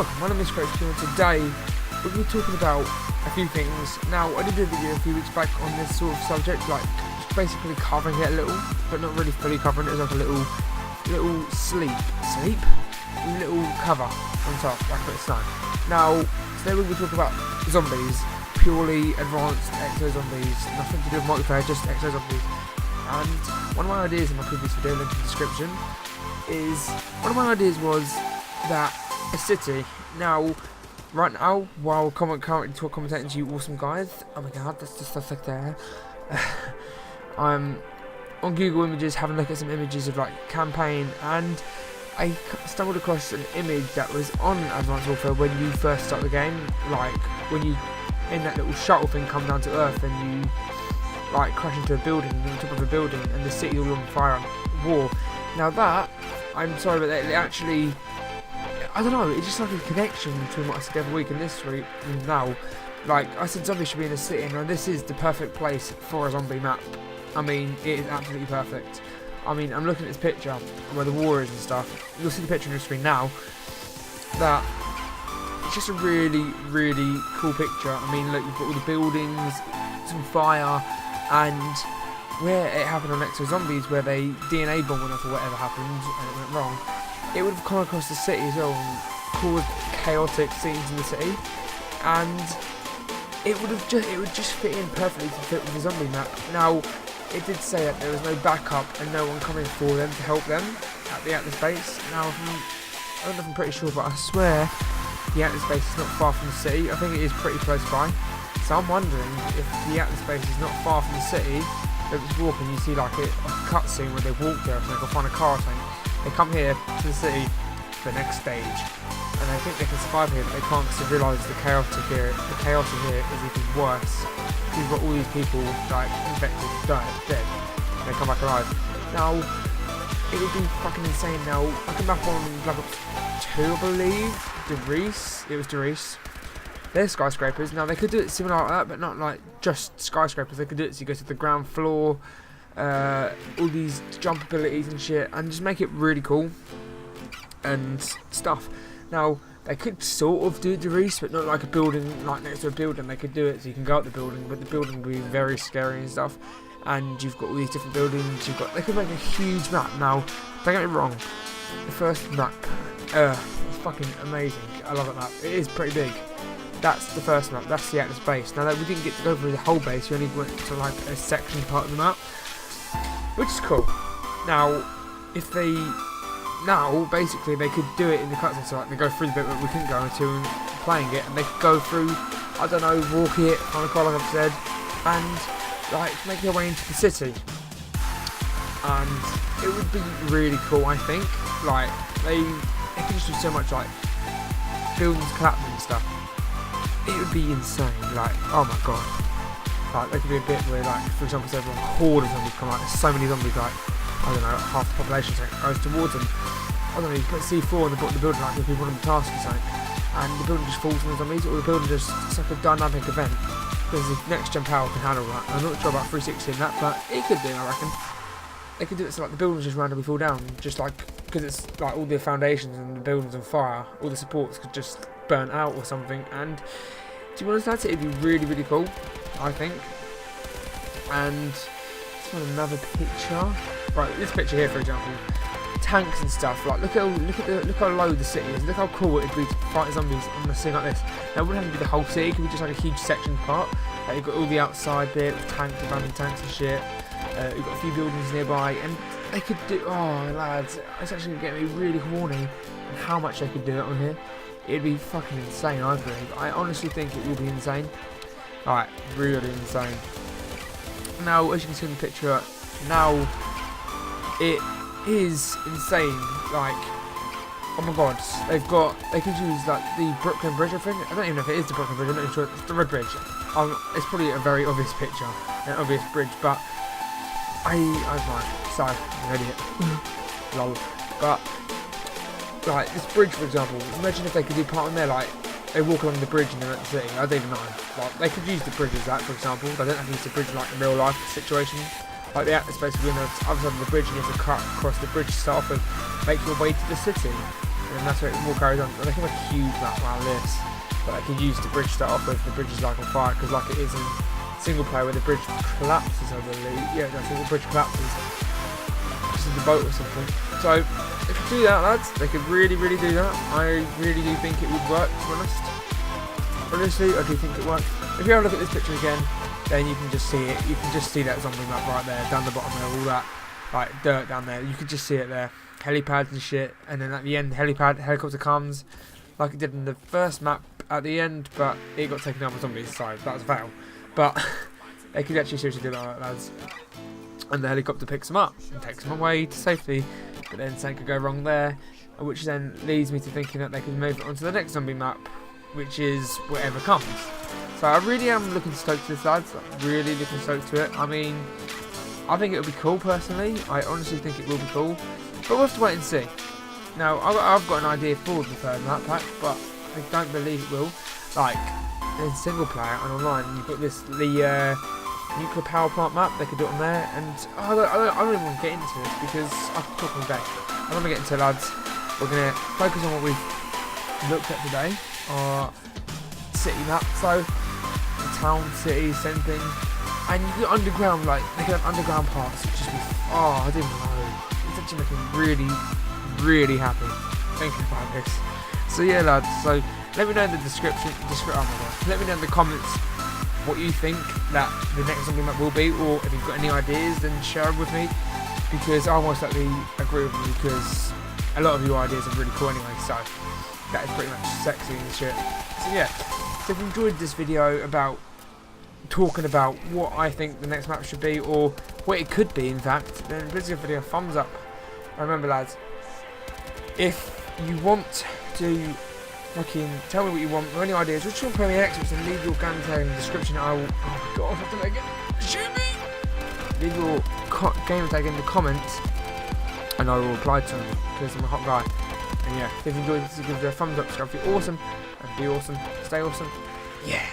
welcome, my name is Chris, and today we're going to be talking about a few things. Now, I did a video a few weeks back on this sort of subject, like basically covering it a little, but not really fully covering it. It was like a little little cover on top, like it's done. Now, today we're going to talk about zombies, purely advanced exo-zombies, nothing to do with multiplayer, just exo-zombies. And one of my ideas in my previous video, link in the description, was that a city. Now, right now, while currently commentating to you awesome guys, oh my god, that's just stuff like there. I'm on Google Images having a look at some images of like campaign, and I stumbled across an image that was on Advanced Warfare when you first start the game, like when you in that little shuttle thing come down to Earth and you like crash into a building, on top of a building, and the city all on fire and war. Now that, I'm sorry, but it actually, I don't know, it's just like a connection between what I said every week and this week and now. Like, I said zombies should be in a city, and this is the perfect place for a zombie map. I mean, it is absolutely perfect. I mean, I'm looking at this picture where the war is and stuff. You'll see the picture on your screen now. That, it's just a really, really cool picture. I mean, look, you've got all the buildings, some fire, and where it happened on Exo Zombies, where they DNA bomb went off or whatever happened and it went wrong, it would have come across the city as well and caused chaotic scenes in the city, and it would just fit in perfectly to fit with the zombie map. Now, it did say that there was no backup and no one coming for them to help them at the Atlas base. Now, I don't know if I'm pretty sure, but I swear the Atlas base is not far from the city. I think it is pretty close by. So I'm wondering if the Atlas base is not far from the city. If it's walking, you see like a cutscene where they walk there, so they can find a car or something. They come here to the city for the next stage, and they think they can survive here, but they can't because they realise the chaos here is even worse. You've got all these people like infected, dead, and they come back alive. Now, it would be fucking insane. Now, I came back on Black Ops 2, I believe. It was Derice. They're skyscrapers. Now, they could do it similar like that, but not like just skyscrapers. They could do it so you go to the ground floor, all these jump abilities and shit, and just make it really cool and stuff. Now, they could sort of do Derice, but not like a building, like next to a building. They could do it so you can go up the building, but the building would be very scary and stuff. And you've got all these different buildings. They could make a huge map. Now, don't get me wrong, the first map, is fucking amazing. I love that map. It is pretty big. That's the first map. That's the Atlas base. Now, we didn't get to go through the whole base. We only went to like a section part of the map, which is cool. Now, basically they could do it in the cutscene, so like they go through the bit that we couldn't go into playing it, and they could go through, I don't know, walk it, find a car like I've said, and like make their way into the city. And it would be really cool, I think. Like they could just do so much like buildings collapsing and stuff. It would be insane. Like, oh my god. Like there could be a bit where, like, for example, there's a horde of zombies come out. There's so many zombies, like, I don't know, half the population goes towards them. I don't know, you put C4 on the bottom of the building, like, if people on the task or something, and the building just falls on the zombies, or the building just, it's like a dynamic event, because the next gen power can handle that. I'm not sure about 360 and that, but it could do, I reckon. They could do it so, like, the buildings just randomly fall down, just like, because it's, like, all the foundations and the buildings on fire, all the supports could just burn out or something, and, to be honest, that's it, it'd be really, really cool, I think. And, let's find another picture. Right, this picture here, for example, tanks and stuff. Like, look how low the city is. Look how cool it'd be to fight zombies on a scene like this. Now, it wouldn't have to be the whole city. It could be just like a huge section part. Like, you've got all the outside bit with tanks, abandoned tanks and shit. You've got a few buildings nearby, and they could do. Oh, lads, it's actually getting me really horny on how much they could do it on here. It'd be fucking insane, I believe. I honestly think it will be insane. Alright, really insane. Now, as you can see in the picture, now it is insane. Like, oh my god, they could use like the Brooklyn Bridge, I think. I don't even know if it is the Brooklyn Bridge, I'm not even sure. It's the Red Bridge. It's probably a very obvious picture, an obvious bridge, but I was like, sorry, I'm an idiot. Lol. But like this bridge, for example, imagine if they could do part on there, like they walk along the bridge and they're at the city. I don't even know. Like they could use the bridge as that, for example. They don't have to use the bridge in like in real life situation. Like the Atlas basically on the other side of the bridge, and you have to cut across the bridge to start off and make your way to the city. and then that's where it all carries on. But they can have a huge map around this, but they can use the bridge to start off with. The bridge is like on fire, because like it is in single player where the bridge collapses, I believe. Yeah, I think the bridge collapses. Just in the boat or something. So, if you do that, lads, they could really, really do that. I really do think it would work, to be honest. Honestly, I do think it works. If you have a look at this picture again, then you can just see it. You can just see that zombie map right there, down the bottom there, all that, like, dirt down there. You can just see it there. Helipads and shit, and then at the end, helicopter comes, like it did in the first map at the end, but it got taken out by zombies, so that was a fail. But they could actually seriously do that, lads. And the helicopter picks them up and takes them away to safety, but then something could go wrong there, which then leads me to thinking that they could move it onto the next zombie map, which is whatever comes. So I really am looking stoked to this, lads. I'm really looking stoked to it. I mean, I think it would be cool personally. I honestly think it will be cool, but we'll have to wait and see. Now, I've got an idea for the third map pack, but I don't believe it will. Like, in single player and online, you've got the nuclear power plant map. They could do it on there, and I don't even want to get into this because I could talk all day. I don't want to get into it, lads. We're going to focus on what we've looked at today, our city map. So, the town, city, same thing. And you got underground, like, they could have underground parts, which just be, oh, I didn't know. It's actually making me really, really happy thinking about this. So yeah, lads, so let me know in the description, oh my god, let me know in the comments what you think that the next zombie map will be, or if you've got any ideas, then share them with me, because I most likely agree with you, because a lot of your ideas are really cool anyway, so that is pretty much sexy and shit. So yeah, so if you enjoyed this video about talking about what I think the next map should be, or what it could be in fact, then please give the video a thumbs up. And remember, lads, if you want to fucking tell me what you want, or any ideas, which one play me extras, and leave your game tag in the description. I will, oh god, I have to make it, shoot me! Leave your game tag in the comments, and I will reply to them, because I'm a hot guy. And yeah, if you enjoyed this, give it a thumbs up, subscribe if you're awesome, and be awesome, stay awesome, yeah.